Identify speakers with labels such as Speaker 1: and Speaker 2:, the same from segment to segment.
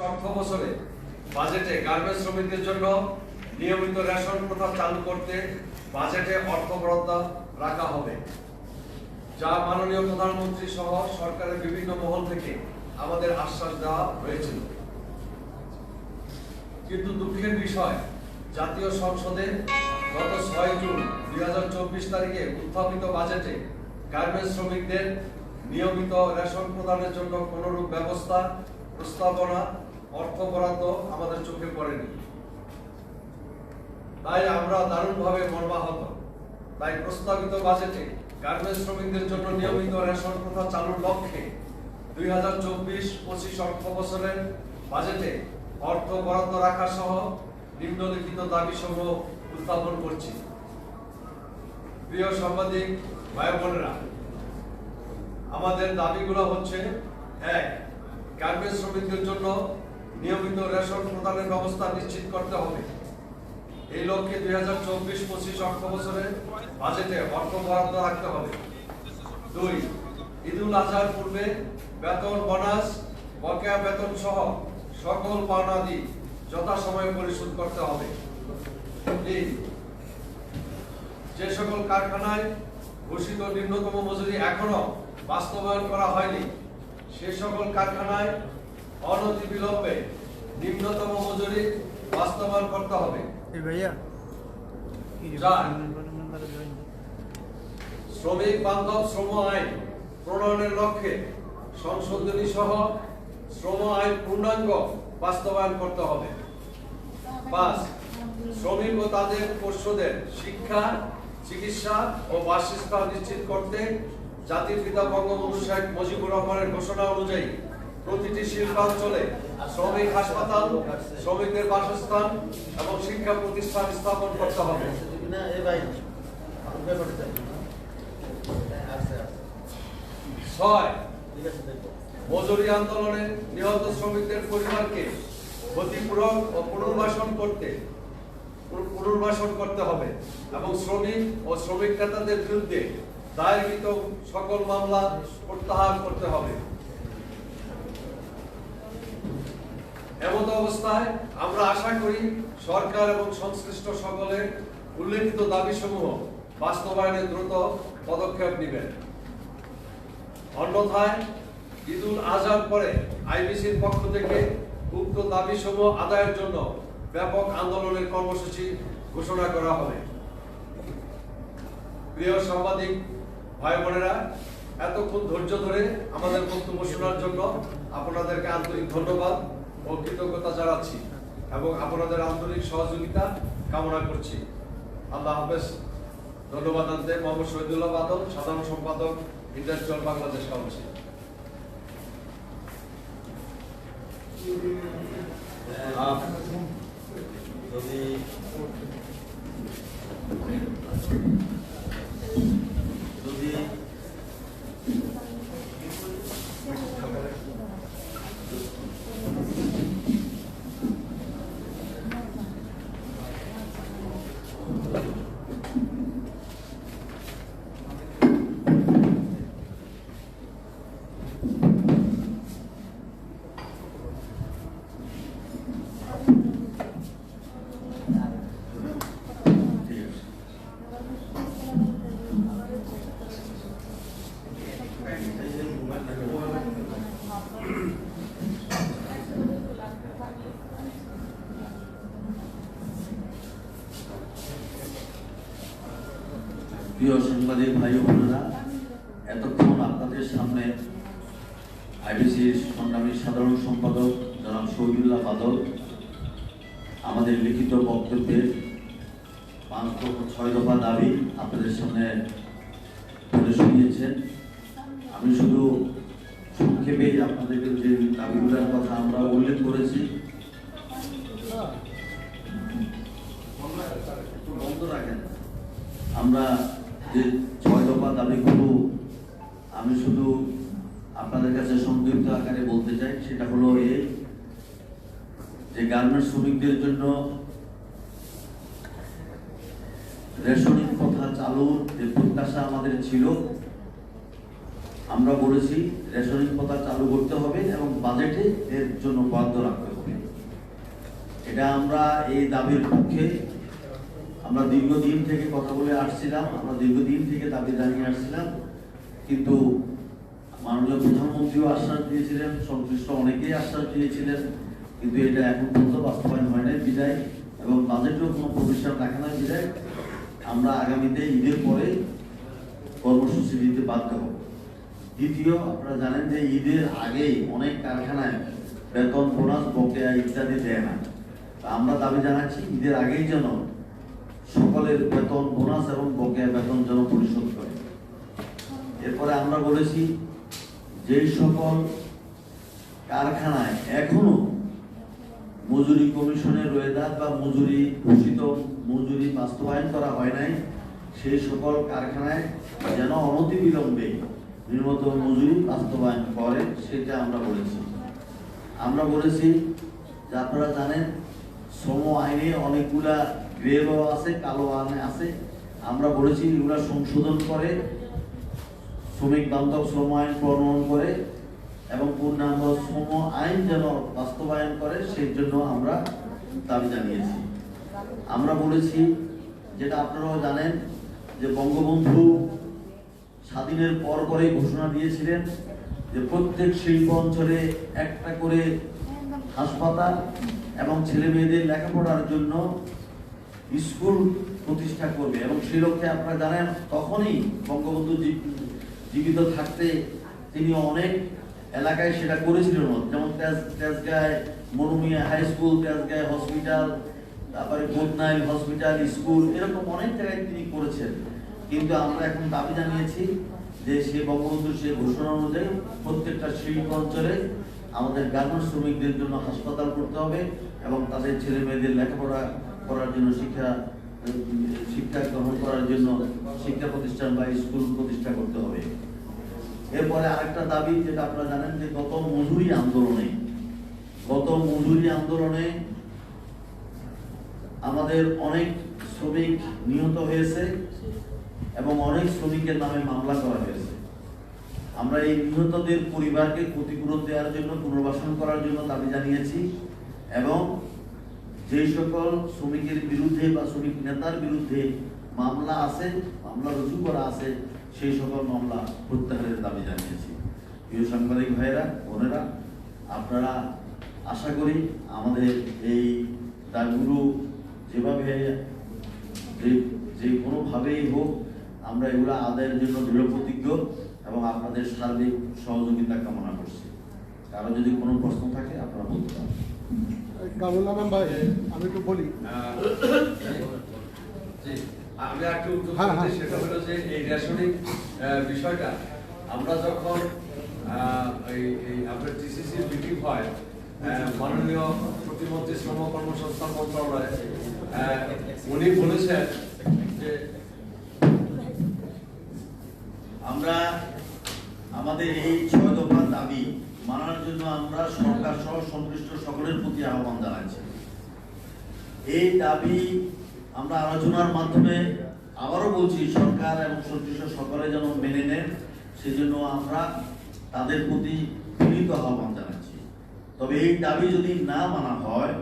Speaker 1: অর্থ বছরে বাজেটে গার্মেন্টস শ্রমিকদের জন্য নিয়মিত রেশন প্রথা চালু করতে বাজেটে অর্থ বরাদ্দ রাখা হবে, যা মাননীয় প্রধানমন্ত্রী সহ সরকারের বিভিন্ন মহল থেকে আমাদের আশ্বাস দেওয়া হয়েছিল। কিন্তু দুঃখের বিষয়, জাতীয় সংসদে গত 6 জুন 2024 তারিখে উত্থাপিত বাজেটে গার্মেন্টস শ্রমিকদের নিয়মিত রেশন প্রদানের জন্য কোনরূপ ব্যবস্থা, প্রস্তাবনা, অর্থ বরাদ্দ আমাদের চোখে পড়েনি। তাই আমরা দারুণভাবে মর্মাহত। তাই প্রস্তাবিত বাজেটে গার্মেন্টস শ্রমিকদের জন্য নিয়মিত রেশন প্রথা চালুর লক্ষ্যে 2024-25 অর্থ বছরের বাজেটে অর্থ বরাদ্দ রাখা সহ নিম্নলিখিত দাবিসমূহ উত্থাপন করছি। প্রিয় সাংবাদিক ভাই বোনেরা, আমাদের দাবিগুলো হচ্ছে: 1. গার্মেন্টস শ্রমিকদের জন্য নিয়মিত রেশন প্রদানের ব্যবস্থা নিশ্চিত করতে হবে। এই লক্ষ্যে 2024-25 অর্থ বছরে বাজেটে অর্থ বরাদ্দ রাখতে হবে। 2. ঈদুল আজহার পূর্বে বেতন, বোনাস, বকেয়া বেতন সহ সকল পাওনাদি যথাসময়ে পরিশোধ করতে হবে। 3. যে সকল কারখানায় ঘোষিত নিম্নতম মজুরি এখনো বাস্তবায়ন করা হয়নি, সে সকল কারখানায় অনতিবিলম্বে নিম্নতম মজুরি বাস্তবায়ন করতে হবে। 4. শ্রমিক বান্ধব শ্রম আইন প্রণয়নের লক্ষ্যে সংশোধনী সহ শ্রম আইন পূর্ণাঙ্গ বাস্তবায়ন করতে হবে। 5. শ্রমিক ও তাদের পোষ্যদের শিক্ষা, চিকিৎসা ও বাসস্থান নিশ্চিত করতে জাতির পিতা বঙ্গবন্ধু শেখ মুজিবুর রহমানের ঘোষণা অনুযায়ী প্রতিটি শিল্পাঞ্চলে শ্রমিক হাসপাতাল, শ্রমিকদের বাসস্থান এবং শিক্ষা প্রতিষ্ঠান স্থাপন করতে হবে। 6. মজুরি আন্দোলনে নিহত শ্রমিকদের পরিবারকে ক্ষতিপূরণ ও পুনর্বাসন করতে হবে এবং শ্রমিক ও শ্রমিক নেতাদের বিরুদ্ধে দায়েরকৃত সকল মামলা প্রত্যাহার করতে হবে। এমত অবস্থায় আমরা আশা করি সরকার এবং সংশ্লিষ্ট সকলের উল্লেখিত দাবিসমূহ বাস্তবায়নে দ্রুত পদক্ষেপ নেবেন। অন্যথায় ঈদুল আজহার পরে আইবিসির পক্ষ থেকে উক্ত দাবিসমূহ আদায়ের জন্য ব্যাপক আন্দোলনের কর্মসূচি ঘোষণা করা হবে। প্রিয় সাংবাদিক ভাই বোনেরা, এতক্ষণ ধৈর্য ধরে আমাদের বক্তব্য শোনার জন্য আপনাদেরকে আন্তরিক ধন্যবাদ ও কৃতজ্ঞতা জানাচ্ছি এবং আপনাদের আন্তরিক সহযোগিতা কামনা করছি। আল্লাহ হাফেজ। ধন্যবাদ আনতে মোহাম্মদ শহীদুল্লাহ বাদল, সাধারণ সম্পাদক, ইন্ডাস্ট্রিয়াল বাংলাদেশ কাউন্সিল।
Speaker 2: প্রিয় সাংবাদিক ভাই বোনেরা, এতক্ষণ আপনাদের সামনে আইবিসির সংগ্রামী সাধারণ সম্পাদক জনাব শহীদুল্লাহ বাদল আমাদের লিখিত বক্তব্যের 6 দফা দাবি আপনাদের সামনে তুলে শুনিয়েছেন। আমি শুধু সংক্ষেপে আপনাদেরকে যে দাবিগুলোর কথা আমরা উল্লেখ করেছি, আমরা যে 6 দফা দাবিগুলো আমি শুধু আপনাদের কাছে সংক্ষিপ্ত আকারে বলতে চাই। সেটা হলো এই যে গার্মেন্টস শ্রমিকদের জন্য রেশনিং প্রথা চালুর যে প্রত্যাশা আমাদের ছিল, আমরা বলেছি রেশনিং প্রথা চালু করতে হবে এবং বাজেটে এর জন্য বরাদ্দ রাখতে হবে। এটা আমরা এই দাবির পক্ষে আমরা দীর্ঘদিন থেকে কথা বলে আসছিলাম, আমরা দীর্ঘদিন থেকে দাবি জানিয়ে আসছিলাম, কিন্তু মাননীয় প্রধানমন্ত্রীও আশ্বাস দিয়েছিলেন, সংশ্লিষ্ট অনেকেই আশ্বাস দিয়েছিলেন, কিন্তু এটা এখন পর্যন্ত বাস্তবায়ন হয় নাই বিদায়, এবং বাজেটেও কোনো প্রতিষ্ঠান রাখে না বিদায় আমরা আগামীতে ঈদের পরে কর্মসূচি দিতে বাধ্য হব। দ্বিতীয়, আপনারা জানেন যে ঈদের আগেই অনেক কারখানায় বেতন, বোনাস, বকেয়া ইত্যাদি দেয় না। আমরা দাবি জানাচ্ছি ঈদের আগেই যেন সকলের বেতন, বোনাস এবং বকেয়া বেতন যেন পরিশোধ করে। এরপরে আমরা বলেছি যেই সকল কারখানায় এখনো মজুরি কমিশনের রোয়েদাদ বা মজুরি ঘোষিত মজুরি বাস্তবায়ন করা হয় নাই, সেই সকল কারখানায় যেন অনতিবিলম্বে ন্যূনতম মজুরি বাস্তবায়ন করে, সেটা আমরা বলেছি। আমরা বলেছি যে আপনারা জানেন শ্রম আইনে অনেকগুলা গ্রেডও আছে, কালো আইনে আছে। আমরা বলেছি এগুলা সংশোধন করে শ্রমিক বান্ধব শ্রম আইন প্রণয়ন করে এবং পূর্ণাঙ্গ শ্রম আইন যেন বাস্তবায়ন করে, সেই জন্য আমরা দাবি জানিয়েছি। আমরা বলেছি, যেটা আপনারাও জানেন, যে বঙ্গবন্ধু স্বাধীনের পরেই ঘোষণা দিয়েছিলেন যে প্রত্যেক শিল্প অঞ্চলে একটা করে হাসপাতাল এবং ছেলে মেয়েদের লেখাপড়ার জন্য স্কুল প্রতিষ্ঠা করবে, এবং সেই লক্ষ্যে আপনারা জানেন তখনই বঙ্গবন্ধু জীবিত থাকতে তিনি অনেক এলাকায় সেটা করেছিলেন, যেমন তেজগাঁয় মনুমিয়া হাই স্কুল, তেজগাঁয় হসপিটাল, তারপরে বোদনাইল হসপিটাল, স্কুল, এরকম অনেক জায়গায় তিনি করেছেন। কিন্তু আমরা এখন দাবি জানিয়েছি যে সে বঙ্গবন্ধুর সে ঘোষণা অনুযায়ী প্রত্যেকটা শিল্প অঞ্চলে আমাদের গার্মেন্টস শ্রমিকদের জন্য হাসপাতাল করতে হবে এবং তাদের ছেলে মেয়েদের লেখাপড়া করার জন্য শিক্ষা গ্রহণ করার জন্য শিক্ষা প্রতিষ্ঠান বা স্কুল প্রতিষ্ঠা করতে হবে। এরপরে আরেকটা দাবি, যেটা আপনারা জানেন, যে গত মজুরি আন্দোলনে আমাদের অনেক শ্রমিক নিহত হয়েছে এবং অনেক শ্রমিকের নামে মামলা করা হয়েছে। আমরা এই নিহতদের পরিবারকে ক্ষতিপূরণ দেওয়ার জন্য, পুনর্বাসন করার জন্য দাবি জানিয়েছি, এবং যে সকল শ্রমিকের বিরুদ্ধে বা শ্রমিক নেতার বিরুদ্ধে মামলা রুজু করা আছে, সেই সকল মামলা প্রত্যাহারের দাবি জানিয়েছি। প্রিয় সাংবাদিক ভাইয়েরা, বোনেরা, আপনারা আশা করি আমাদের এই দাবিগুলো যেভাবে যে কোনোভাবেই হোক আমরা এগুলো আদায়ের জন্য দৃঢ় প্রতিজ্ঞ এবং আপনাদের সার্বিক সহযোগিতা কামনা করছি। কারো যদি কোনো প্রশ্ন থাকে আপনারা বলতে পারেন।
Speaker 3: কামরুল আলম ভাই, আমি একটু বলি।
Speaker 1: আমি একটু উত্তর দিচ্ছি, সেটা হলো যে এই রেশনিং বিষয়টা আমরা যখন আপনার টিসিসির মিটিং হয়, মাননীয় প্রতিমন্ত্রী শ্রম কর্মসংস্থান মন্ত্রণালয় উনি বলেছেন যে
Speaker 2: আমরা আমাদের এই 6 দফা দাবি মানার জন্য আমরা সরকার সহ সংশ্লিষ্ট সকলের প্রতি আহ্বান জানাচ্ছি। এই দাবি আমরা আলোচনার মাধ্যমে আবারও বলছি, সরকার এবং সংশ্লিষ্ট সকলে যেন মেনে নেন, সেজন্য আমরা তাদের প্রতি বিনীত আহ্বান জানাচ্ছি। তবে এই দাবি যদি না মানা হয়,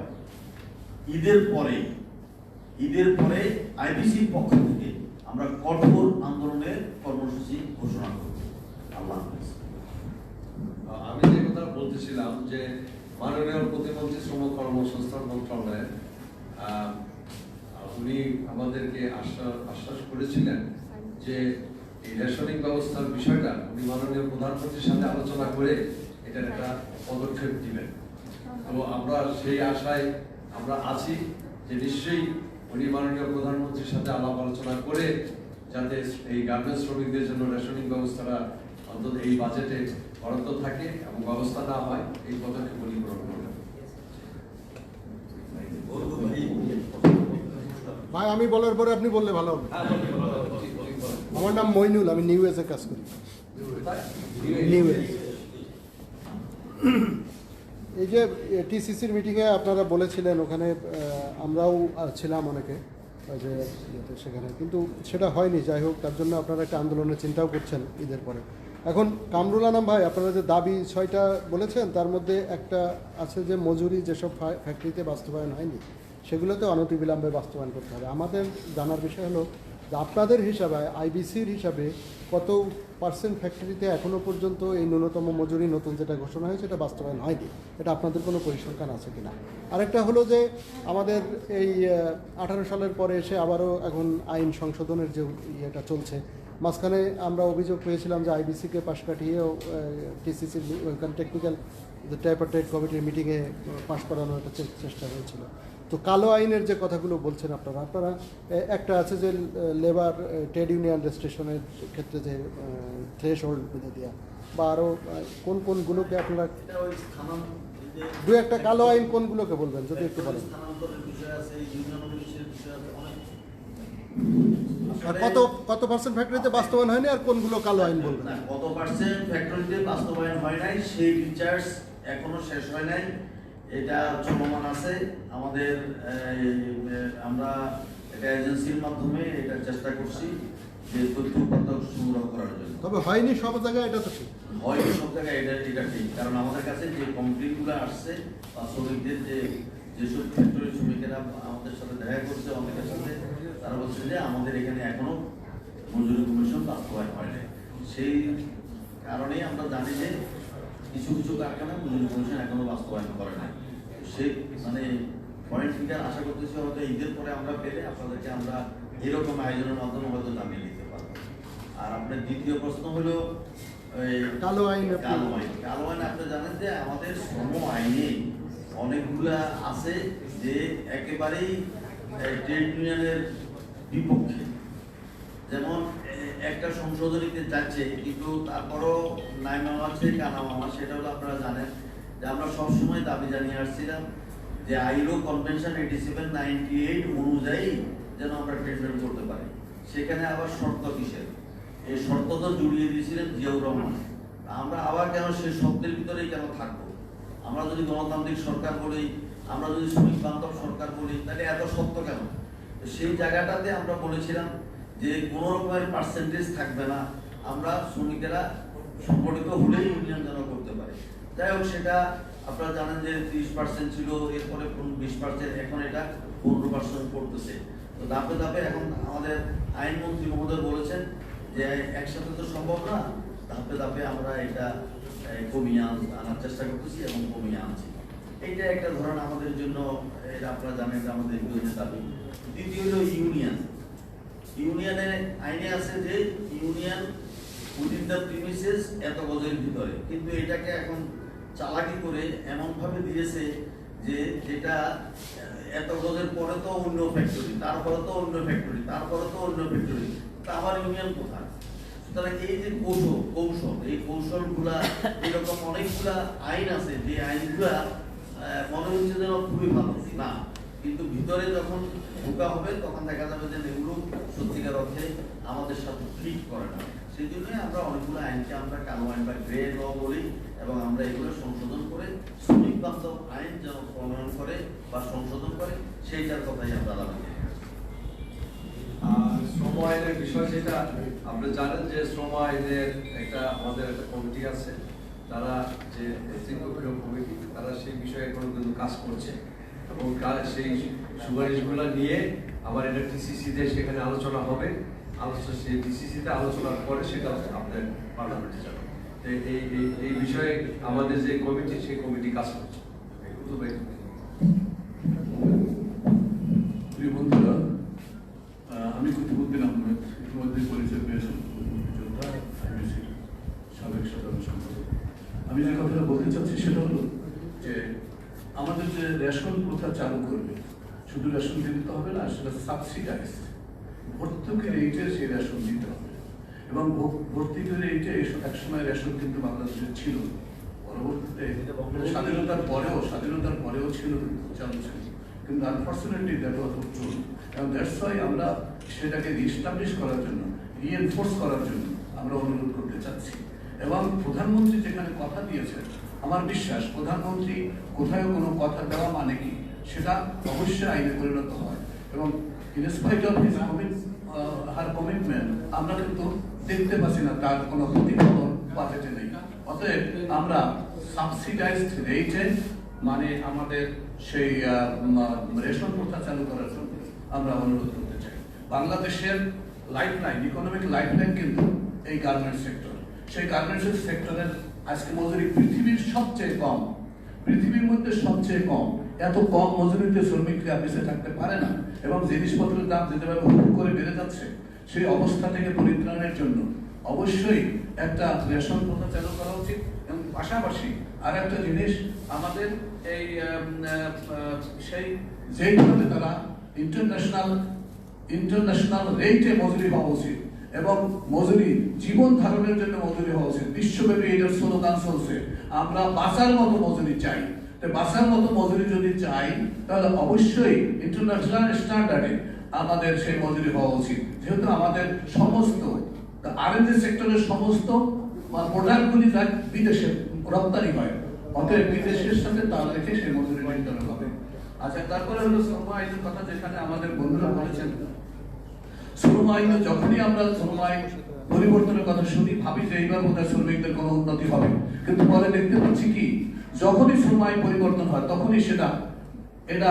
Speaker 2: ঈদের পরে আইবিসির পক্ষ থেকে আমরা কঠোর আন্দোলনের কর্মসূচি ঘোষণা করব। আল্লাহ হাফেজ।
Speaker 1: আমি যে কথা বলতেছিলাম যে মাননীয় প্রতিমন্ত্রী শ্রম কর্মসংস্থান মন্ত্রণালয় উনি আমাদেরকে আশ্বাস করেছিলেন যে এই রেশনিং ব্যবস্থার বিষয়টা উনি মাননীয় প্রধানমন্ত্রীর সাথে আলোচনা করে এটার একটা পদক্ষেপ দিবেন। তো আমরা সেই আশায় আমরা আছি যে নিশ্চয়ই উনি মাননীয় প্রধানমন্ত্রীর সাথে আলাপ আলোচনা করে যাতে এই গার্মেন্টস শ্রমিকদের জন্য রেশনিং ব্যবস্থাটা অন্তত এই বাজেটে বরাদ্দ থাকে এবং ব্যবস্থা না হয়, এই পদক্ষেপ উনি গ্রহণ করবেন।
Speaker 3: ভাই, আমি বলার পরে আপনি বললে ভালো হবে। আমার নাম মইনুল, আমি নিউ এজে কাজ করি। New age. এই যে টিসিসির মিটিংয়ে আপনারা বলেছিলেন, ওখানে আমরাও ছিলাম অনেকে, যে সেখানে, কিন্তু সেটা হয়নি। যাই হোক, তার জন্য আপনারা একটা আন্দোলনের চিন্তাও করছেন ঈদের পরে। এখন কামরুল আনাম ভাই, আপনারা যে দাবি 6টা বলেছেন, তার মধ্যে একটা আছে যে মজুরি যেসব ফ্যাক্টরিতে বাস্তবায়ন হয়নি সেগুলোতে অনতিবিলম্বে বাস্তবায়ন করতে হবে। আমাদের জানার বিষয় হলো যে আপনাদের হিসাবে, আইবিসির হিসাবে, কত পার্সেন্ট ফ্যাক্টরিতে এখনও পর্যন্ত এই ন্যূনতম মজুরি নতুন যেটা ঘোষণা হয়েছে এটা বাস্তবায়ন হয়নি, এটা আপনাদের কোনো পরিসংখ্যান আছে কিনা? আরেকটা হলো যে আমাদের এই 18 সালের পরে এসে আবারও এখন আইন সংশোধনের যে ইয়েটা চলছে, মাঝখানে আমরা অভিযোগ পেয়েছিলাম যে আইবিসিকে পাশ কাটিয়েও টিসিসির ওইখানে টেকনিক্যাল যে ট্রাইপারটাইট কমিটির মিটিংয়ে পাশ করানোর একটা চেষ্টা হয়েছিল। তো কালো আইনের যে কথাগুলো বলছেন আপনারা একটা আছে যে লেবার ট্রেড ইউনিয়ন রেজিস্ট্রেশনের ক্ষেত্রে যে থ্রেশ হোল্ড বেঁধে দেওয়া, বা আরও কোনগুলোকে আপনারা দু একটা কালো আইন কোনগুলোকে বলবেন যদি একটু বলেন। আর কত পার্সেন্ট ফ্যাক্টরিতে বাস্তবায়ন হয়নি আর কোনগুলো কালো আইন বলবেন?
Speaker 2: কত পার্সেন্ট ফ্যাক্টরিতে বাস্তবায়ন হয় নাই সেই রিচার্জ এখনো শেষ হয় নাই, এটা চলমান আছে। আমাদের আমরা একটা এজেন্সির মাধ্যমে এটা চেষ্টা করছি যে তথ্য উপাত্ত সংগ্রহ করার জন্য।
Speaker 3: তবে হয়নি সব জায়গায়, এটা তো ঠিক
Speaker 2: হয়নি সব জায়গায়, এটা ঠিক। কারণ আমাদের কাছে যে কমপ্লেনগুলো আসছে বা শ্রমিকদের যেসব ফ্যাক্টরি শ্রমিকেরা আমাদের সাথে দেখা করছে অনেকের সাথে, তারা বলছে যে আমাদের এখানে এখনো মজুরি কমিশন বাস্তবায়ন হয় নাই। সেই কারণেই আমরা জানি যে কিছু কিছু কারখানা মজুরি কমিশন এখনো বাস্তবায়ন করে নাই। সেই মানে পয়েন্ট ফিগার আশা করতেছি হয়তো ঈদের পরে আমরা পেলে আপনাদেরকে আমরা এরকম আয়োজনের মাধ্যমে হয়তো জানিয়ে দিতে পারবো। আর আপনার দ্বিতীয় প্রশ্ন হলো
Speaker 3: কালো আইন।
Speaker 2: কালো আইন আপনি জানেন যে আমাদের শ্রম আইনে অনেকগুলা আছে যে একেবারেই ট্রেড ইউনিয়নের বিপক্ষে। যেমন একটা সংশোধনীতে যাচ্ছে কিন্তু তারপরও নাই মামা আছে কানা মামা, সেটা হলো আপনারা জানেন যে আমরা সবসময় দাবি জানিয়ে আসছিলাম যে আইলো কনভেনশন 8798 অনুযায়ী যেন আমরা ট্রেড করতে পারি। সেখানে আবার শর্ত কিসের? এই শর্ত তো জড়িয়ে দিয়েছিলেন জিয়াউর রহমান। আমরা আবার কেন সেই শর্তের ভিতরেই কেন থাকবো? আমরা যদি গণতান্ত্রিক সরকার বলি, আমরা যদি শ্রমিক বান্ধব সরকার বলি, তাহলে এত শর্ত কেন? সেই জায়গাটাতে আমরা বলেছিলাম যে কোনো রকমের পার্সেন্টেজ থাকবে না, আমরা শ্রমিকেরা সংগঠিত হলেই ইউনিয়ন যেন করতে পারে। যাই হোক, সেটা আপনারা জানেন যে 30% ছিল, এরপরে 20%, এখন এটা 15% পড়তেছে। তো ধাপে ধাপে এখন আমাদের আইনমন্ত্রী মহোদয় বলেছেন যে একসাথে তো সম্ভব না, ধাপে ধাপে আমরা এটা কমিয়ে আনার চেষ্টা করতেছি এবং কমিয়ে আনছি। এইটা একটা ধরনের আমাদের জন্য, এটা আপনারা জানেন যে আমাদের বিরোধী দাবি। দ্বিতীয় হলো ইউনিয়নের আইনে আছে যে ইউনিয়ন উইদিন দ্য প্রিমিসেস এত গজের ভিতরে, কিন্তু এটাকে এখন চালাকি করে এমন ভাবে দিয়েছে যে যেটা এত গজের পরে তো অন্য ফ্যাক্টরি, তারপরে তো অন্য ফ্যাক্টরি, তারপরে তো অন্য ফ্যাক্টরি, তা আবার ইউনিয়ন কোথায়? সুতরাং এই যে কৌশল এই কৌশলগুলা, এরকম অনেকগুলা আইন আছে যে আইনগুলা মনে হচ্ছে যেন খুবই ভালো না, কিন্তু ভিতরে যখন ঢোকা হবে তখন দেখা যাবে যে এগুলো সত্যিকার অর্থে আমাদের সাথে ফিট করে না। সেই জন্যই আমরা অনেকগুলো আইনকে আমরা কালো আইন বা গ্রে ল বলি এবং আমরা এগুলো সংশোধন করে শ্রমিক বান্ধব আইন যেন প্রণয়ন করে বা সংশোধন করে সেইটার কথাই আমরা দাবি করি।
Speaker 1: শ্রম আইনের বিষয় যেটা আপনি জানেন যে শ্রম আইনের আমাদের একটা কমিটি আছে, তারা যে ত্রিপক্ষীয় কমিটি, তারা সেই বিষয়ে এখন কিন্তু কাজ করছে এবং সেই সুপারিশগুলো নিয়ে আবার এটা টিসিসিতে সেখানে আলোচনা হবে। সেই টিসিসিতে আলোচনার পরে সেটা আপনার পার্লামেন্টে যাবে। এই বিষয়ে আমাদের যে কমিটি, সেই কমিটি কাজ করছে।
Speaker 4: প্রিয় বন্ধুরা, আমি কুতুবউদ্দিন আহমেদ, ইতিমধ্যে পরিচয় পেয়েছেন, সাবেক সাধারণ সম্পাদক। আমি যে কথাটা বলতে চাচ্ছি সেটা হলো যে আমাদের যে রেশন প্রথা চালু করবে, শুধু রেশন দিতে হবে না, সেটা সাবসিডাইজ ভর্তুকির রেটে সেই রেশন দিতে হবে। এবং ভর্তুকির রেটে একসময় রেশন কিন্তু বাংলাদেশে ছিল, পরবর্তীতে স্বাধীনতার পরেও ছিল, চালু ছিল, কিন্তু আনফর্চুনেটলি দ্যাট ওয়াজ ট্রু। এবং দ্যাটস ওয়াই আমরা সেটাকে রিস্টাবলিশ করার জন্য, রিএনফোর্স করার জন্য আমরা অনুরোধ করতে চাচ্ছি। এবং প্রধানমন্ত্রী যেখানে কথা দিয়েছেন, আমার বিশ্বাস প্রধানমন্ত্রী কোথায় কোনো কথা দেওয়া মানে কি সেটা অবশ্যই আইনে পরিণত হয়। এবং in spite of his her commitment আমরা কিন্তু দেখতে পাচ্ছি না তার কোনো প্রতিফলন বাজেটে নেই। অতএব আমরা সাবসিডাইজড রেটে মানে আমাদের সেই রেশন প্রথা চালু করার জন্য আমরা অনুরোধ করতে চাই। বাংলাদেশের লাইফলাইন, ইকোনমিক লাইফলাইন কিন্তু এই গার্মেন্টস সেক্টর। সেই গার্মেন্টস সেক্টরের আজকে মজুরি পৃথিবীর সবচেয়ে কম, পৃথিবীর মধ্যে সবচেয়ে কম। এত কম মজুরিতে শ্রমিকরা বেঁচে থাকতে পারে না, এবং জিনিসপত্রের দাম যেভাবে হুড় করে বেড়ে যাচ্ছে, সেই অবস্থা থেকে পরিত্রাণের জন্য অবশ্যই একটা রেশন প্রথা চালু করা উচিত। এবং পাশাপাশি আর একটা জিনিস, আমাদের এই সেই যেইভাবে তারা ইন্টারন্যাশনাল রেটে মজুরি হওয়া উচিত, এবং মজুরি জীবন ধারণের জন্য মজুরি হওয়া উচিত। বিশ্বব্যাপী এটার স্লোগান চলছে, আমরা বাঁচার মতো মজুরি চাই। বাঁচার মতো মজুরি যদি চাই, তাহলে অবশ্যই ইন্টারন্যাশনাল স্ট্যান্ডার্ডে আমাদের সেই মজুরি হওয়া উচিত। যেহেতু আমাদের সমস্ত R&D সেক্টরের সমস্ত প্রোডাক্টগুলি বিদেশে রপ্তানি হয়, অতএব বিদেশের সাথে তাল রেখে সেই মজুরি নির্ধারণ হবে। আচ্ছা, তারপরে হলো শ্রম আইনের কথা, যেখানে আমাদের বন্ধুরা বলেছেন শ্রম আইন, যখনই আমরা শ্রম আইন পরিবর্তনের কথা শুনি ভাবি যে এইবার বোধহয় শ্রমিকদের কোনো উন্নতি হবে, কিন্তু পরে দেখতে পাচ্ছি কি যখনই শ্রম আইন পরিবর্তন হয় তখনই এটা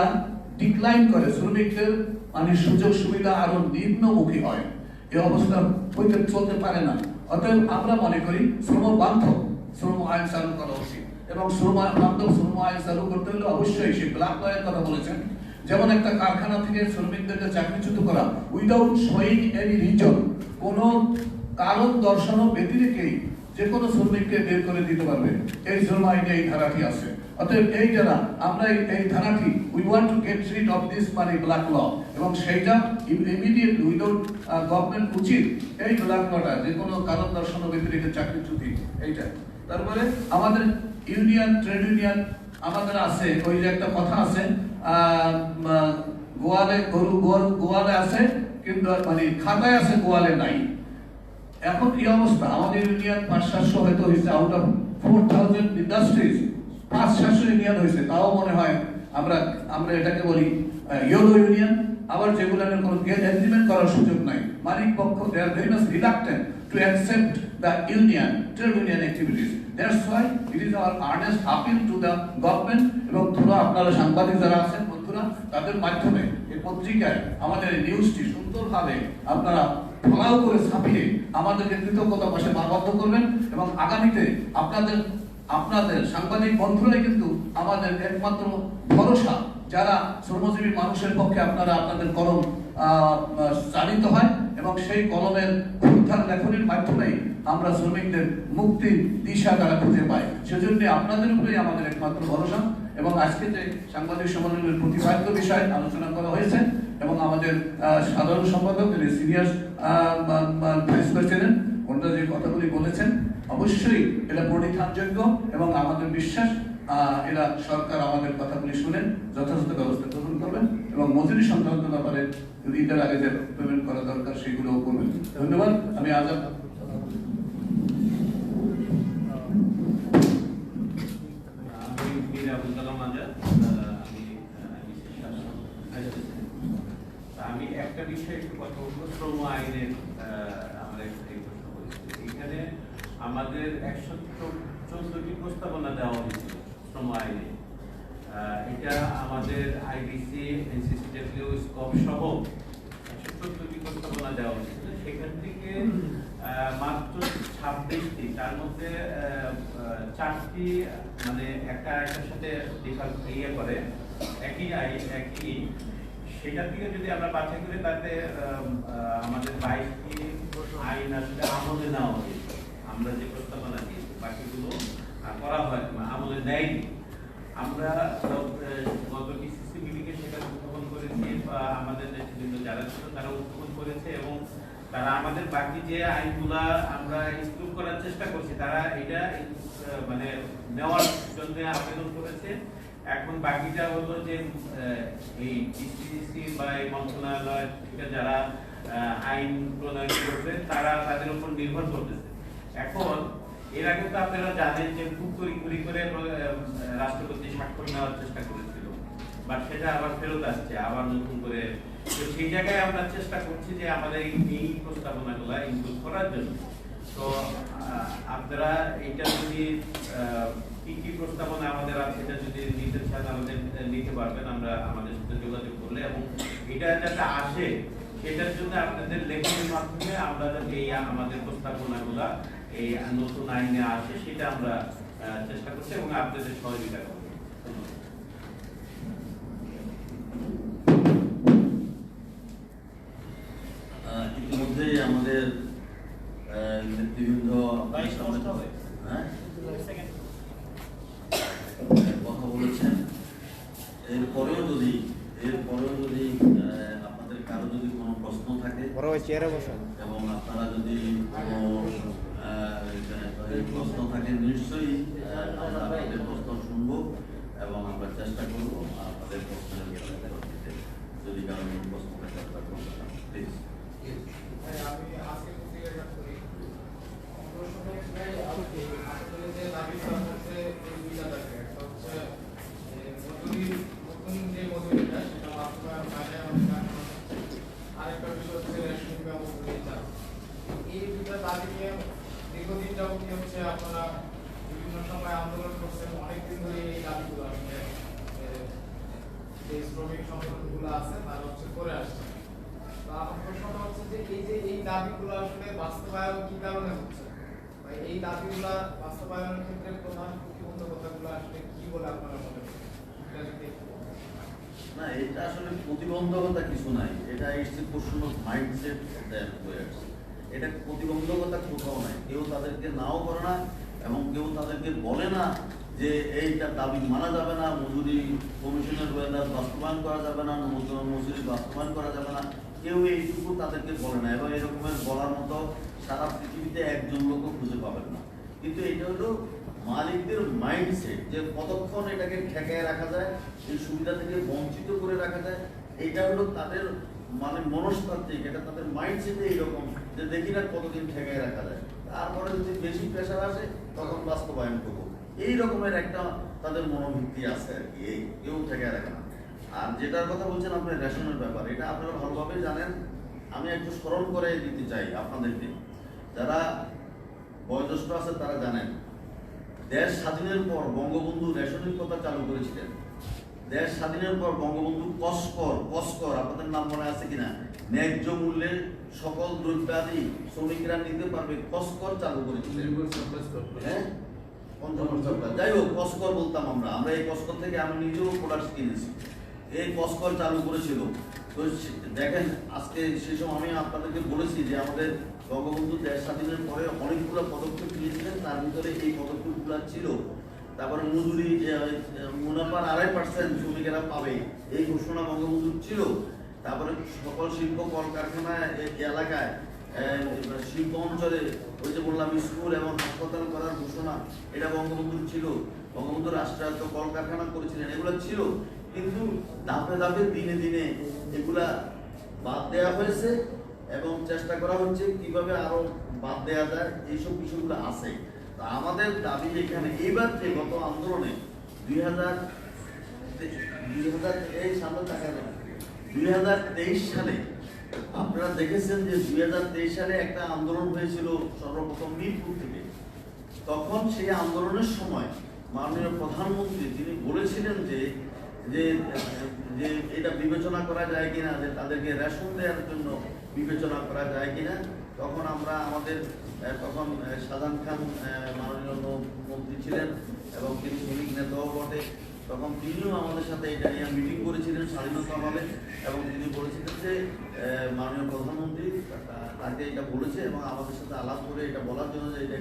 Speaker 4: ডিক্লাইন করে, শ্রমিকদের মানে সুযোগ সুবিধা আরো নিম্নমুখী হয়। এই অবস্থা হইতে চলতে পারে না। অতএব আমরা মনে করি শ্রম বান্ধব শ্রম আইন চালু করা উচিত, এবং শ্রম বান্ধব শ্রম আইন চালু করতে হলে অবশ্যই সেই ব্ল্যাক লয়ের কথা বলেছেন, যেমন একটা কারখানা থেকে শ্রমিকদেরকে চাকরিচ্যুত করা উইদাউট শোয়িং এনি রিজন, কোনো কারণ দর্শানো ব্যতিরেকেই যে কোনো শ্রমিককে বের করে দিতে পারবে, এই শ্রম আইনে এই ধারাটি আছে। অতএব এই যারা আমরা এই ধারাটি we want to get rid of this মানে ব্ল্যাক ল, এবং সেইটা ইমিডিয়েটলি উইদাউট গভর্নমেন্ট উচিত এই ব্ল্যাক লটা যে কোনো কারণ দর্শানো ব্যতিরেকে চাকরিচ্যুতি এইটা। তারপরে আমাদের ইউনিয়ন, ট্রেড ইউনিয়ন আমাদের আছে, ওই যে একটা কথা আছে গোয়ালে গরু গোয়ালে আছে কিন্তু মানে খাতায় আছে গোয়ালে নাই। এখন কি অবস্থা, আমাদের ইউনিয়ন 500-700 হয়তো হয়েছে, আউট অফ 4000 ইন্ডাস্ট্রিজ 500-700 ইউনিয়ন হয়েছে। তাও মনে হয় আমরা এটাকে বলি ইয়েলো ইউনিয়ন। আবার যেগুলোর কোনো এগ্রিমেন্ট করার সুযোগ নাই, মালিক পক্ষ they are very much reluctant to accept the union, trade union activities. That's why it is our earnest appeal to the government, এবং ধরো আপনারা সাংবাদিক যারা আছেন বন্ধুরা, তাদের মাধ্যমে এই পত্রিকায় আমাদের এই নিউজটি সুন্দরভাবে আপনারা ফলাও করে ছাপিয়ে আমাদেরকে কৃতজ্ঞতা পাশে বারবদ্ধ করবেন, এবং আগামীতে আপনাদের সাংবাদিক বন্ধুরাই কিন্তু আমাদের একমাত্র ভরসা, যারা শ্রমজীবী মানুষের পক্ষে আপনাদের কলম চালিত হয়, এবং সেই কলমের উদ্ধার লেখনের মাধ্যমেই আমরা শ্রমিকদের মুক্তির দিশা তারা খুঁজে পাই। সেজন্য আপনাদের উপরেই আমাদের একমাত্র ভরসা। এবং আজকে যে সাংবাদিক সম্মেলনের প্রতিপাদ্য বিষয় আলোচনা করা হয়েছে, এবং আমাদের সাধারণ সম্পাদক সিনিয়র ভাইস প্রেসিডেন্ট ওনারা যে কথাগুলি বলেছেন, অবশ্যই এটা পরিধানযোগ্য, এবং আমাদের বিশ্বাস এরা সরকার আমাদের কথাগুলি শুনে যথাযথ ব্যবস্থা গ্রহণ করবেন, এবং মজুরি সংক্রান্ত ব্যাপারে ঈদের আগে যে পেমেন্ট করা দরকার সেগুলোও করবেন। ধন্যবাদ। আমি আজাদ।
Speaker 5: আমি একটা বিষয়ে একটু কথা বলবো, শ্রম আইনের আমরা একটাই প্রশ্ন করেছি। এখানে আমাদের 114টি প্রস্তাবনা দেওয়া হয়েছিল শ্রম আইনে। এটা আমাদের আইডিসি, এনসিসিডব্লিউ, স্কপ সহ 114টি প্রস্তাবনা দেওয়া হয়েছিল। সেখান থেকে মাত্র 26টি, তার মধ্যে 4টি মানে একটা একটার সাথে ইয়ে করে একই সেটা থেকে যদি আমরা বাছাই করি, তাতে আমাদের 22টি আইন আসলে আমলে নেওয়া হয়েছে। আমরা যে প্রস্তাবনা দিয়েছি বাকিগুলো করা হয় আমলে নেয়নি। আমরা গত ডিসিসি মিটিংয়ে সেটা উত্থাপন করেছি, বা আমাদের নেতৃবৃন্দ যারা ছিল তারা উত্থাপন করেছে, এবং তারা আমাদের বাকি যে আইনগুলা আমরা ইনক্লুড করার চেষ্টা করছি, তারা এটা মানে নেওয়ার জন্য আবেদন করেছে। এখন বাকিটা হলো যে এই ডিসিসি বা এই মন্ত্রণালয় থেকে যারা আইন প্রণয়ন করবে তারা তাদের উপর নির্ভর করতেছে। এখন এর আগে তো আপনারা জানেন যে খুব তড়িঘড়ি করে রাষ্ট্রপতি স্বাক্ষর নেওয়ার চেষ্টা করেছিল, বাট সেটা আবার ফেরত আসছে আবার নতুন করে। তো সেই জায়গায় আমরা চেষ্টা করছি যে আমাদের এই প্রস্তাবনাগুলো ইনক্লুড করার জন্য। তো আপনারা এটা যদি কি কি প্রস্তাবনা আমাদের আছে এটা যদি নিতে চান আমাদের নিতে পারবেন, আমরা আমাদের সাথে যোগাযোগ করলে, এবং এটা যাতে আসে সেটার জন্য আপনাদের লেখনের মাধ্যমে আমরা যাতে এই আমাদের প্রস্তাবনাগুলা এই নতুন আইনে আসে সেটা আমরা চেষ্টা করছি এবং আপনাদের সহযোগিতা করব।
Speaker 2: ইতিমধ্যেই আমাদের নেতৃবৃন্দ হ্যাঁ কথা বলেছেন। এরপরেও যদি আপনাদের কারো যদি কোনো প্রশ্ন থাকে এবং আপনারা যদি কোনো প্রশ্ন থাকে, নিশ্চয়ই আমরা আপনাদের প্রশ্ন শুনবো এবং আমরা চেষ্টা করবো আপনাদের প্রশ্নের উত্তর দিতে। যদি কারো প্রশ্ন থাকে প্লিজ।
Speaker 6: আমি আজকে পত্রিকাটা করি আসলে যে দাবি করা হচ্ছে এই দুইটা দাবি, একটা হচ্ছে নতুন যে মজুরিটা সেটা বাস্তবায়ন হয় না, আরেকটা বিষয় হচ্ছে রেশন মজুরি চাল। এই দুইটা দাবি নিয়ে দীর্ঘদিন যাবত কি হচ্ছে আপনারা বিভিন্ন সময় আন্দোলন করছেন, অনেকদিন ধরে এই দাবিগুলো যে শ্রমিক সংগঠনগুলো আছে তারা হচ্ছে করে আসছে। আমার প্রশ্নটা হচ্ছে যে এই দাবিগুলো আসলে বাস্তবায়ন কি কারণে হচ্ছে, এই দাবিগুলো বাস্তবায়নের ক্ষেত্রে প্রধান প্রতিবন্ধকতাগুলো আসলে কি বলে আপনারা মনে করেন?
Speaker 2: না, এটা আসলে প্রতিবন্ধকতা কিছু নাই, এটা it's a question of mindset of the employers. এটা প্রতিবন্ধকতা কোথাও নাই, কেউ তাদেরকে নাও করে না এবং কেউ তাদেরকে বলে না যে এইটা দাবি মানা যাবে না, মজুরি কমিশনের ওয়েদার বাস্তবায়ন করা যাবে না, মজুরি বাস্তবায়ন করা যাবে না, কেউ এইটুকু তাদেরকে বলে না। এবং এরকমের বলার মতো সারা পৃথিবীতে একজন লোকও খুঁজে পাবেন না। কিন্তু এটা হলো মালিকদের মাইন্ডসেট, যে কতক্ষণ এটাকে ঠেকায় রাখা যায়, এই সুবিধা থেকে বঞ্চিত করে রাখা যায়, এটা হলো তাদের মানে মনস্তাত্ত্বিক, এটা তাদের মাইন্ডসেটে এইরকম যে দেখি না কতদিন ঠেকায় রাখা যায়, তারপরে যদি বেশি প্রেশার আসে তখন বাস্তবায়ন করবো, এই রকমের একটা তাদের মনোবৃত্তি আছে আর কি, এই কেউ ঠেকায় রাখে না। আর যেটার কথা বলছেন আপনি রেশনের ব্যাপার, এটা আপনারা ভালোভাবে জানেন। আমি একটু স্মরণ করে দিতে চাই আপনাদেরকে, যারা বয়োজ্যেষ্ঠ আছে তারা জানেন, দেশ স্বাধীনের পর বঙ্গবন্ধু রেশনের কথা চালু করেছিলেন। দেশ স্বাধীনের পর বঙ্গবন্ধু কসকর আপনাদের নাম মনে আছে কিনা, ন্যায্য মূল্যে সকল দ্রব্যাদি শ্রমিকরা নিতে পারবে, কসকর চালু করেছিলেন। হ্যাঁ, যাই হোক, কসকর বলতাম আমরা এই কসকর থেকে আমি নিজেও প্রোডাক্ট কিনেছি। এই কসকর চালু করেছিল। তো দেখেন আজকে সেই সময় আমি আপনাদেরকে বলেছি যে আমাদের বঙ্গবন্ধু দেশ স্বাধীনের পরে অনেকগুলো পদক্ষেপ নিয়েছিলেন, তার ভিতরে এই পদক্ষেপগুলো ছিল। তারপরে মজুরি মুনাফার 2.5% শ্রমিকেরা পাবে, এই ঘোষণা বঙ্গবন্ধুর ছিল। তারপরে সকল শিল্প কলকারখানা এলাকায় শিল্প অঞ্চলে ওই যে বললাম স্কুল এবং হাসপাতাল করার ঘোষণা, এটা বঙ্গবন্ধুর ছিল। বঙ্গবন্ধু রাষ্ট্রায়ত্ত কলকারখানা করেছিলেন, এগুলো ছিল। কিন্তু ধাপে ধাপে দিনে দিনে এগুলা বাদ দেওয়া হয়েছে এবং চেষ্টা করা হচ্ছে কিভাবে আরো বাদ দেওয়া যায়, এইসব বিষয়গুলো আছে। তা আমাদের দাবি এখানে এইবার যে গত আন্দোলনে 2023 সালে আপনারা দেখেছেন যে 2023 সালে একটা আন্দোলন হয়েছিল সর্বপ্রথম মিরপুর থেকে। তখন সেই আন্দোলনের সময় মাননীয় প্রধানমন্ত্রী তিনি বলেছিলেন যে এটা বিবেচনা করা যায় কিনা, যে তাদেরকে রেশন দেওয়ার জন্য বিবেচনা করা যায় কিনা। তখন আমরা তখন শাহজাহান খান মাননীয় মন্ত্রী ছিলেন এবং তিনি শ্রমিক নেতাও বটে। তখন তিনিও আমাদের সাথে এটা নিয়ে মিটিং করেছিলেন স্বাধীনতা হলে, এবং তিনি বলেছিলেন যে মাননীয় প্রধানমন্ত্রী তাকে এটা বলেছে এবং আমাদের সাথে আলাপ করে এটা বলার জন্য যে এটা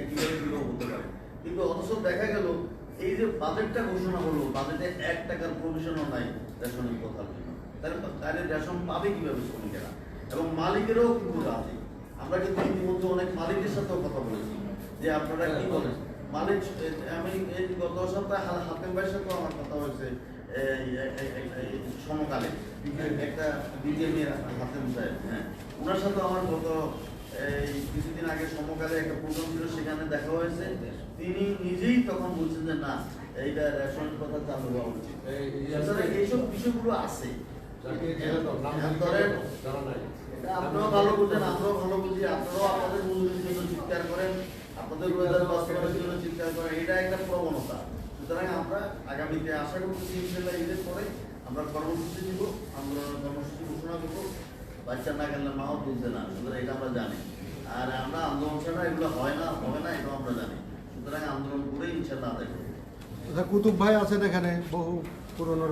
Speaker 2: কিভাবে হতে পারে। কিন্তু অথচ দেখা গেল এই যে বাজেটটা ঘোষণা হলো, বাজেটে 1 টাকার প্রভিশনও নাই রেশনের কথার জন্য। তাহলে রেশন পাবে কিভাবে শ্রমিকেরা? এবং মালিকেরাও কিন্তু রাজি। আমরা কিন্তু ইতিমধ্যে অনেক মালিকের সাথেও কথা বলেছি যে আপনারা কি বলেন। মালিক, আমি এই গত সপ্তাহে হাতেম ভাইয়ের সাথেও আমার কথা হয়েছে, সমকালে একটা বিজেপির হাতেম সাহেব, হ্যাঁ, ওনার সাথে আমার গত কিছুদিন আগে সমকালে একটা প্রোগ্রাম ছিল, সেখানে দেখা হয়েছে। তিনি নিজেই তখন বলছেন যে না, এইটা রেশনের কথা চালু হওয়া উচিত। এইসব বিষয়গুলো আছে। আপনারাও ভালো বুঝেন, আমরাও ভালো বুঝি, আপনারাও আপনাদের মজুরির জন্য চিৎকার করেন, আপনাদের রোজগার বাস্তবায়নের জন্য চিৎকার করেন, এটা একটা প্রবণতা। সুতরাং আমরা আগামীতে আশা করতেছি ইনশাআল্লাহ ঈদের পরে আমরা কর্মসূচি দিব, আন্দোলনের কর্মসূচি ঘোষণা করবো। বাচ্চা না গেলে মাও তুলতে না, সুতরাং এটা আমরা জানি। আর আমরা আন্দোলন ছাড়া এগুলো হয় না, হবে না, এটাও আমরা জানি। সুতরাং আন্দোলন করে ইনশাআল্লাহ আদায় করবো।
Speaker 3: আচ্ছা, কুতুব ভাই আছেন এখানে, বহু পুরনো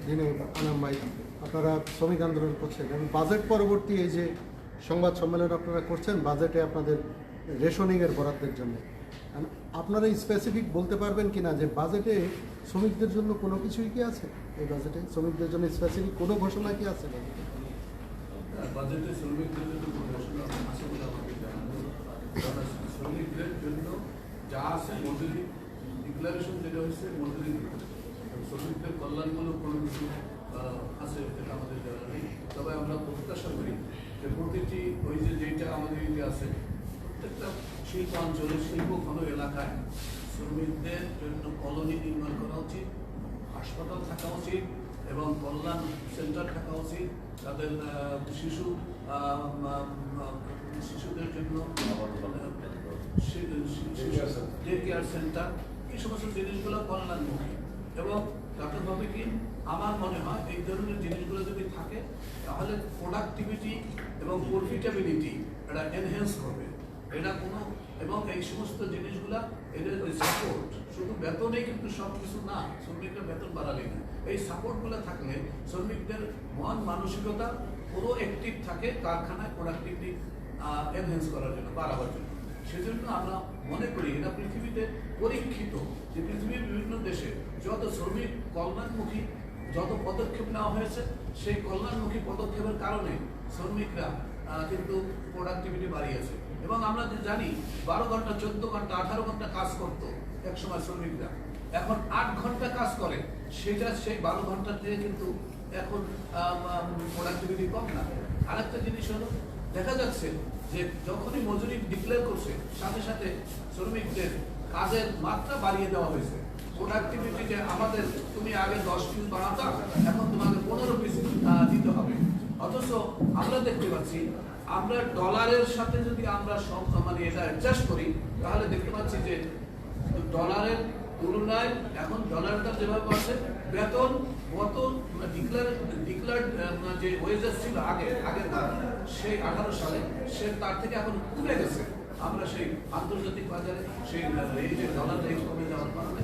Speaker 3: দিনে আনাম ভাই, আপনারা শ্রমিক আন্দোলন করছেন এবং বাজেট পরবর্তী এই যে সংবাদ সম্মেলন আপনারা করছেন বাজেটে আপনাদের রেশনিংয়ের বরাদ্দের জন্য, আপনারা স্পেসিফিক বলতে পারবেন কিনা যে বাজেটে শ্রমিকদের জন্য কোনো কিছুই কি আছে? এই বাজেটে শ্রমিকদের জন্য স্পেসিফিক কোনো ঘোষণা কি আছে বাজেটে?
Speaker 4: বাজেটে শ্রমিকদের জন্য ঘোষণা আছে বলে আমাকে জানানো। কারণ শ্রমিকদের জন্য যা আছে মজুরি ডিক্লারেশন যেটা হয়েছে মজুরি, শ্রমিকদের কল্যাণমূলক কোনো কিছু আছে যেটা আমাদের জানা নেই। তবে আমরা প্রত্যাশা করি যে প্রতিটি ওই যে যেটা আমাদের ইয়ে আছে প্রত্যেকটা শিল্পাঞ্চলে শিল্প ঘন এলাকায় শ্রমিকদের জন্য কলোনি নির্মাণ করা উচিত, হাসপাতাল থাকা উচিত এবং কল্যাণ সেন্টার থাকা উচিত। তাদের শিশুদের জন্য ডে কেয়ার সেন্টার, এই সমস্ত জিনিসগুলো কল্যাণমুখী। এবং তাতে হবে কি আমার মনে হয় এই ধরনের জিনিসগুলো যদি থাকে তাহলে প্রোডাক্টিভিটি এবং প্রফিটেবিলিটি এটা এনহ্যান্স হবে। এটা কোনো এবং এই সমস্ত জিনিসগুলা এদের ওই সাপোর্ট, শুধু বেতনেই কিন্তু সব কিছু না, শ্রমিকরা বেতন বাড়ালেই না, এই সাপোর্টগুলো থাকলে শ্রমিকদের মন মানসিকতা পুরো অ্যাক্টিভ থাকে কারখানায় প্রোডাক্টিভিটি এনহ্যান্স করার জন্য, বাড়াবার জন্য। সেজন্য আমরা মনে করি এটা পৃথিবীতে পরীক্ষিত যে পৃথিবীর বিভিন্ন দেশে যত শ্রমিক কল্যাণমুখী যত পদক্ষেপ নেওয়া হয়েছে সেই কল্যাণমুখী পদক্ষেপের কারণে শ্রমিকরা কিন্তু প্রোডাক্টিভিটি বাড়িয়েছে। এবং আমরা যে জানি 12 ঘন্টা 14 ঘন্টা 18 ঘন্টা কাজ করতো একসময় শ্রমিকরা, এখন 8 ঘন্টা কাজ করে, সেটা সেই 12 ঘন্টার থেকে কিন্তু এখন প্রোডাক্টিভিটি কম না। আরেকটা জিনিস হলো দেখা যাচ্ছে যে যখনই মজুরি ডিক্লেয়ার করছে সাথে সাথে শ্রমিকদের কাজের মাত্রা বাড়িয়ে দেওয়া হয়েছে। প্রোডাক্টিভিটি যে আমাদের তুমি আগে 10 পিস বানাতা এখন তোমাকে 15 পিস দিতে হবে। অথচ আমরা দেখতে পাচ্ছি আমরা ডলারের সাথে যদি আমরা সব মানে এটা অ্যাডজাস্ট করি তাহলে দেখতে পাচ্ছি যে ডলারের তুলনায় এখন ডলারটা যেভাবে আছে বেতন গত ডিক্লার্ড যে ওয়েজেস ছিল আগের সেই 18 সালে সে তার থেকে এখন কমে গেছে। আমরা সেই আন্তর্জাতিক বাজারে সেই এই যে ডলার রেট কমে যাওয়ার কারণে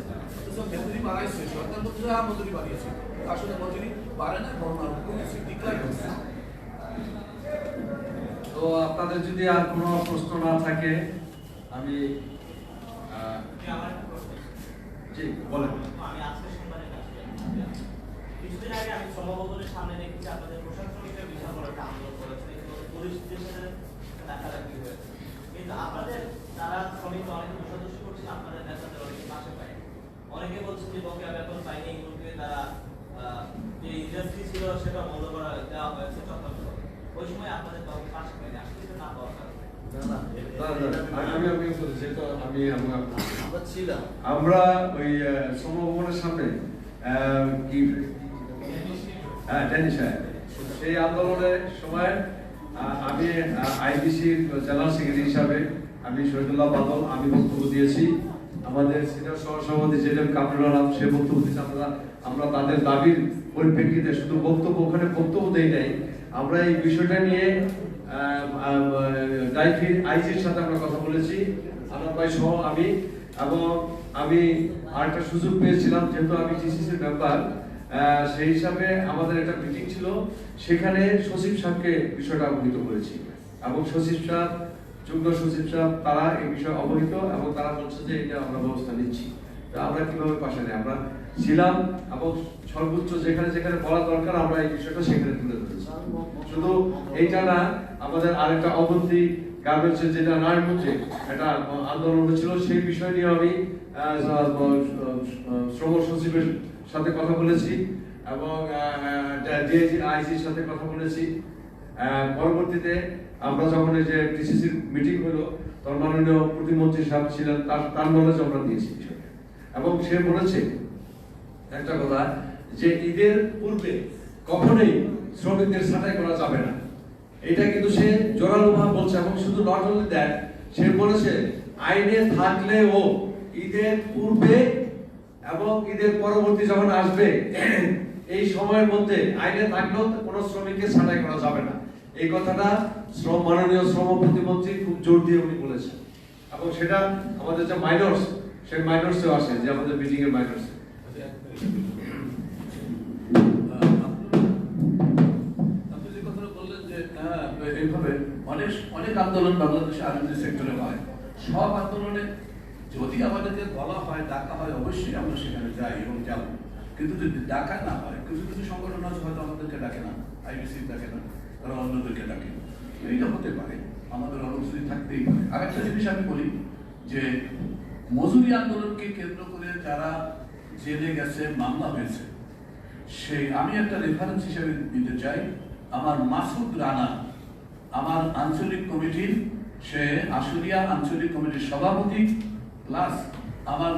Speaker 4: মজুরি বাড়াইছে, সরকার মজুরি বাড়িয়েছে, আসলে মজুরি বাড়ে না বরং কমেছে, ডিক্লাইন হচ্ছে।
Speaker 1: তো আপনাদের যদি আর কোনো প্রশ্ন না থাকে আমি জি বলেন।
Speaker 7: আমি আজকে সংবাদে কিছুদিন আগে আমি শ্রমভবনের সামনে দেখেছি আপনাদের প্রশাসনিকরা বিশাল বড় একটা আন্দোলন করেছেন, পুলিশদের সাথে ডাকাডাকি হয়েছে, কিন্তু আপনাদের তারা শ্রমিক অনেক দোষাদোষী করছেন, আপনাদের নেতাদের অনেকে পাশে পায়, অনেকে বলছেন যে বকেয়া বেতন পায়নি, এগুলোকে তারা যে ইন্ডাস্ট্রি ছিল সেটা বন্ধ করা দেওয়া হয়েছে চট্টগ্রাম। ওই সময় আপনাদের কাউকে পাশে পায়নি, আসলে এটা না পাওয়ার কারণে
Speaker 1: আমরা ওই শ্রমভবনের সামনে কি সেই আন্দোলনের সময় আমি আইবিসির জেনারেল সেক্রেটারি হিসাবে আমি শহীদুল্লাহ বাদল আমি বক্তব্য দিয়েছি, আমাদের সিনিয়র সহসভাপতি জেএম কামরুল আলম সে বক্তব্য দিয়েছে। আমরা তাদের দাবির পরিপ্রেক্ষিতে শুধু বক্তব্য দেই নাই, আমরা এই বিষয়টা নিয়ে ডাইফির আইজির সাথে আমরা কথা বলেছি, আনন্দ ভাই সহ আমি, এবং আমি আরেকটা সুযোগ পেয়েছিলাম যেহেতু আমি টিসিসির মেম্বার, সেই হিসাবে আমাদের একটা মিটিং ছিল, সেখানে সচিব সাহেবকে বিষয়টা অবহিত করেছি এবং সচিব সাহেব যুগ্ম সচিব সাহেব তারা এই বিষয়ে অবহিত এবং তারা বলছে যে এটা আমরা ব্যবস্থা নিচ্ছি। তো আমরা কিভাবে পাশে নেই আমরা ছিলাম এবং সর্বোচ্চ যেখানে যেখানে বলা দরকার আমরা এই বিষয়টা সেখানে তুলে ধরেছি। শুধু এইটা না, আমাদের আরেকটা অবন্তি গার্মেন্টসের যেটা নারায়ণগঞ্জে একটা আন্দোলন হয়েছিল সেই বিষয় নিয়ে আমি শ্রম সচিবের সাথে কথা বলেছি এবং ডিআইজি আইজির সাথে কথা বলেছি। পরবর্তীতে আমরা যখন এই যে টিসিসির মিটিং হলো তখন মাননীয় প্রতিমন্ত্রী সাহেব ছিলেন, তার নলেজ আমরা দিয়েছি বিষয়টা, এবং সে বলেছে একটা কথা যে ঈদের পূর্বে কখনোই শ্রমিকদের ছাঁটাই করা যাবে না, এটা কিন্তু সে জোরালো ভাব বলছে, এবং শুধু নট অনলি দ্যাট, সে বলেছে আইনে থাকলেও ঈদের পূর্বে এবং ঈদের পরবর্তী যখন আসবে এই সময়ের মধ্যে আইনে থাকলেও কোনো শ্রমিককে ছাঁটাই করা যাবে না। এই কথাটা মাননীয় শ্রম প্রতিমন্ত্রী খুব জোর দিয়ে উনি বলেছেন, এবং সেটা আমাদের যে মাইনরস, সেই মাইনরসেও আসে, যে আমাদের মিটিং এর মাইনরস।
Speaker 4: আপনি যে কথাটা বললেন যে এইভাবে অনেক অনেক আন্দোলন বাংলাদেশে আর্মি সেক্টরে হয়। সব আন্দোলনে যদি আমাদেরকে বলা হয়, ডাকা হয়, অবশ্যই আমরা সেখানে যাই এবং যাব। কিন্তু যদি ডাকা না হয়, কিছু কিছু সংগঠন আছে হয়তো আমাদেরকে ডাকে না, আইবিসি ডাকে না, তারা অন্যদেরকে ডাকে। এইটা হতে পারে, আমাদের অনুপস্থিতি থাকতেই পারে। আরেকটা জিনিস আমি বলি যে মজুরি আন্দোলনকে কেন্দ্র করে যারা জেলে গেছে, মামলা হয়েছে, সেই আমি একটা রেফারেন্স হিসেবে দিতে চাই। আমার মাসুদ রানা, আমার আঞ্চলিক কমিটির, সে আশুলিয়া আঞ্চলিক কমিটির সভাপতি, প্লাস আমার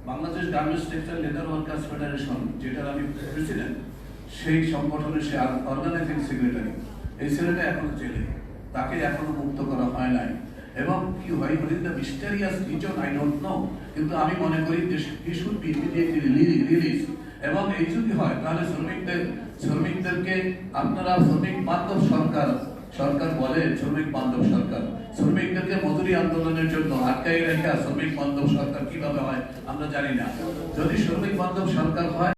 Speaker 4: Bangladesh garments textile leather workers federation, যেটার আমি প্রেসিডেন্ট, সেই সংগঠনের সে অর্গানাইজিং সেক্রেটারি। এই ছেলেটা এখনো জেলে, তাকে এখনো মুক্ত করা হয় নাই। এবং কি হয়, the mysterious reason I don't know, কিন্তু আমি মনে করি যে he should be immediately release. এবং এই যদি হয় তাহলে শ্রমিকদেরকে আপনারা শ্রমিক বান্ধব সরকার বলে, শ্রমিক বান্ধব সরকার, শ্রমিকদেরকে মজুরি আন্দোলনের জন্য আটকাই রেখে শ্রমিক বান্ধব সরকার কিভাবে হয় আমরা জানি না। যদি শ্রমিক বান্ধব সরকার হয়